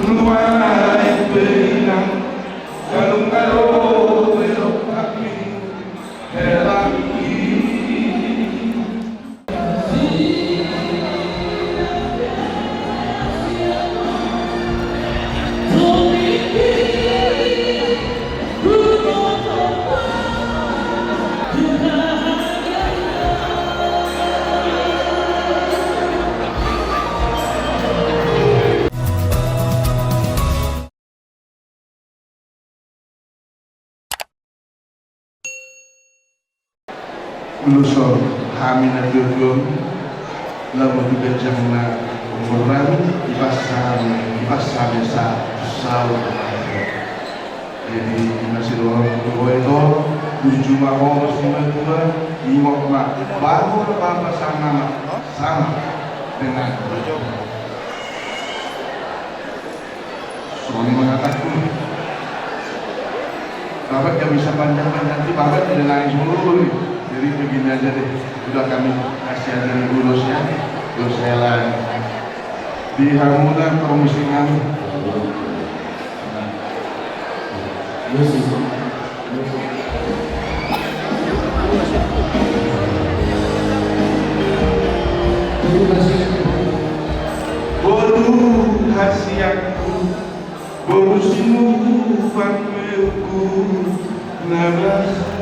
Nuai benang kalung karo belok kaki helaki Lusur hamina gugum lalu juga jangan umuran pasar desa sahur. Jadi masih orang tua itu 7 mahal sembilan bulan 5 mak baru apa sama dengan soalnya mengatakan bapak gak bisa panjang-panjang nanti bapak tidak nangis mulu nih. Jadi begini aja deh, udah kami kasih aja nih bulusnya, terus helan di Harmudan Permusingan. Bodoh hasiaku, bodoh sinuku, panmeku, nabas.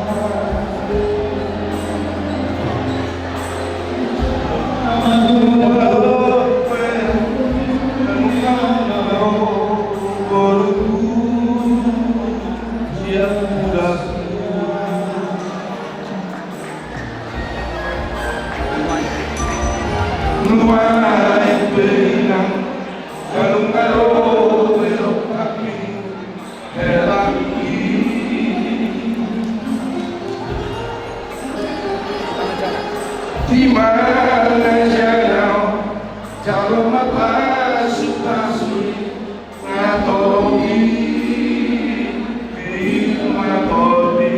Di mana jauh jauh mata supasi ngatogi di matodi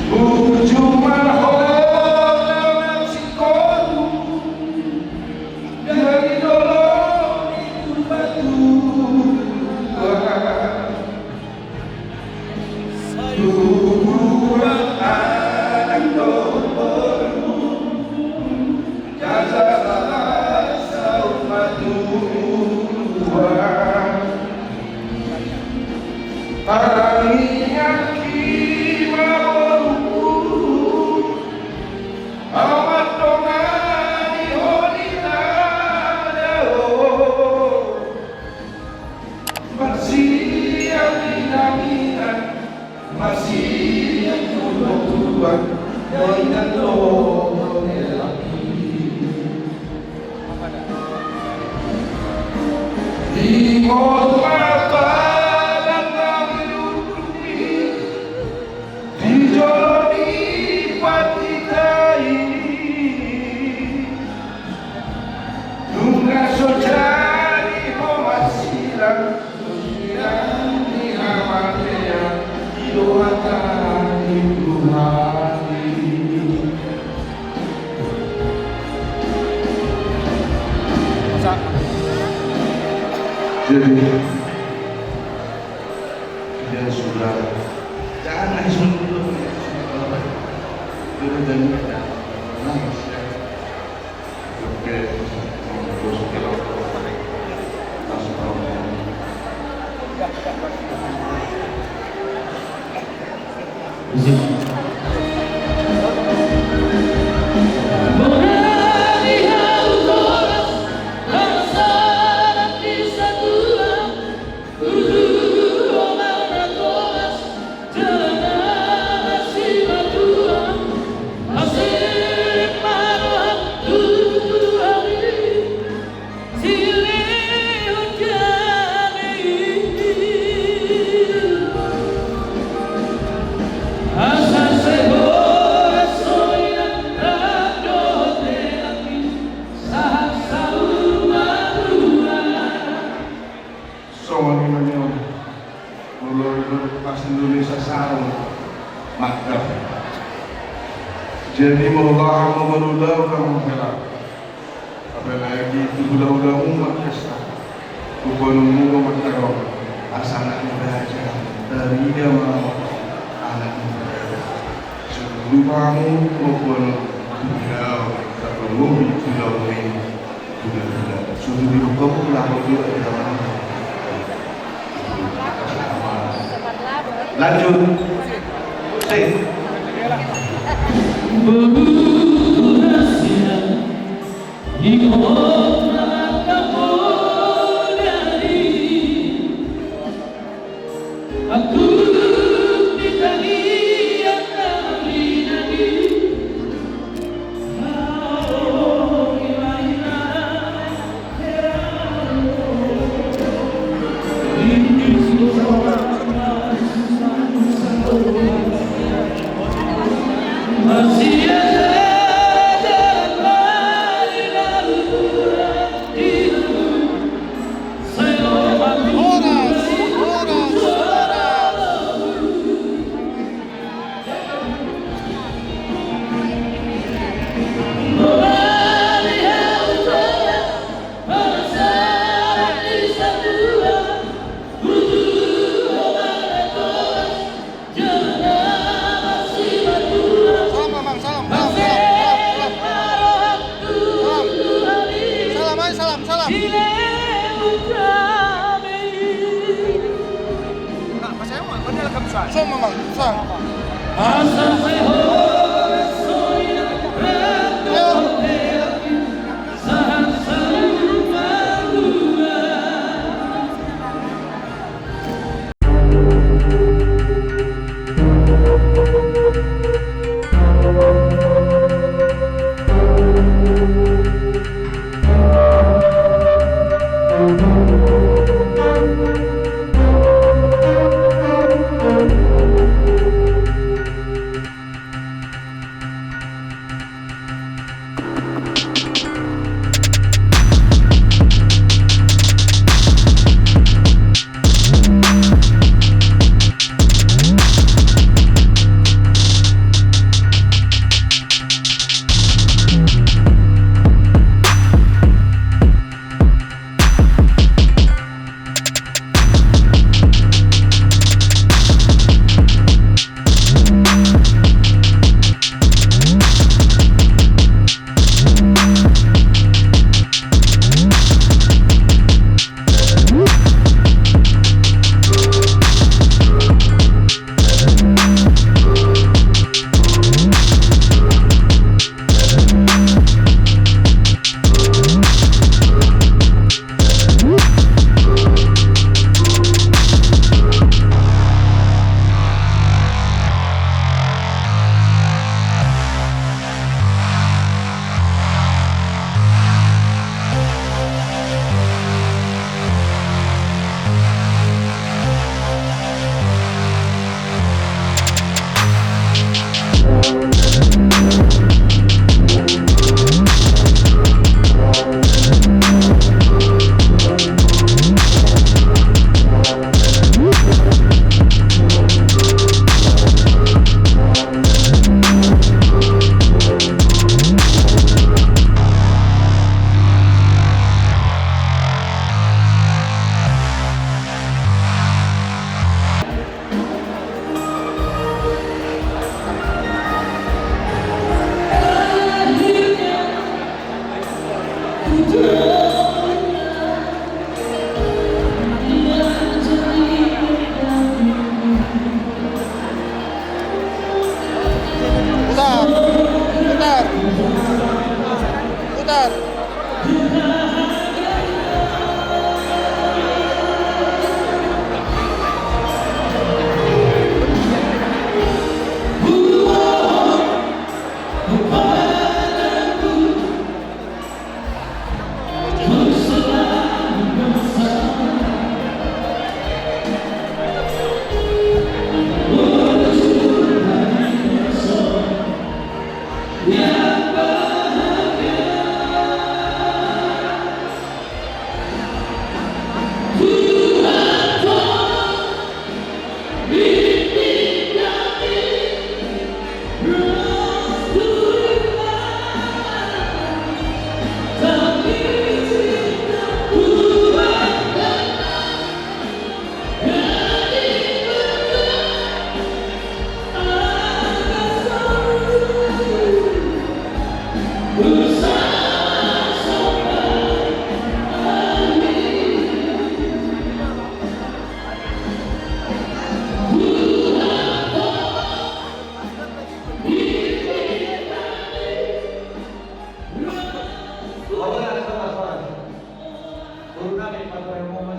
ujung mahola sikodu dari dolong itu batu jadi dia sudah jangan nangis dulu jangan nangis ya oke terus kita langsung jadi Allah memerlukan kamu heran apalagi itu udah umat kesta kukonungmu matarong asanak belajar dari dia mau anak muda sebelum kamu maupun beliau terpenuhi pulau ini sudah dihukum lalu juga dalam lanjut sing saya mau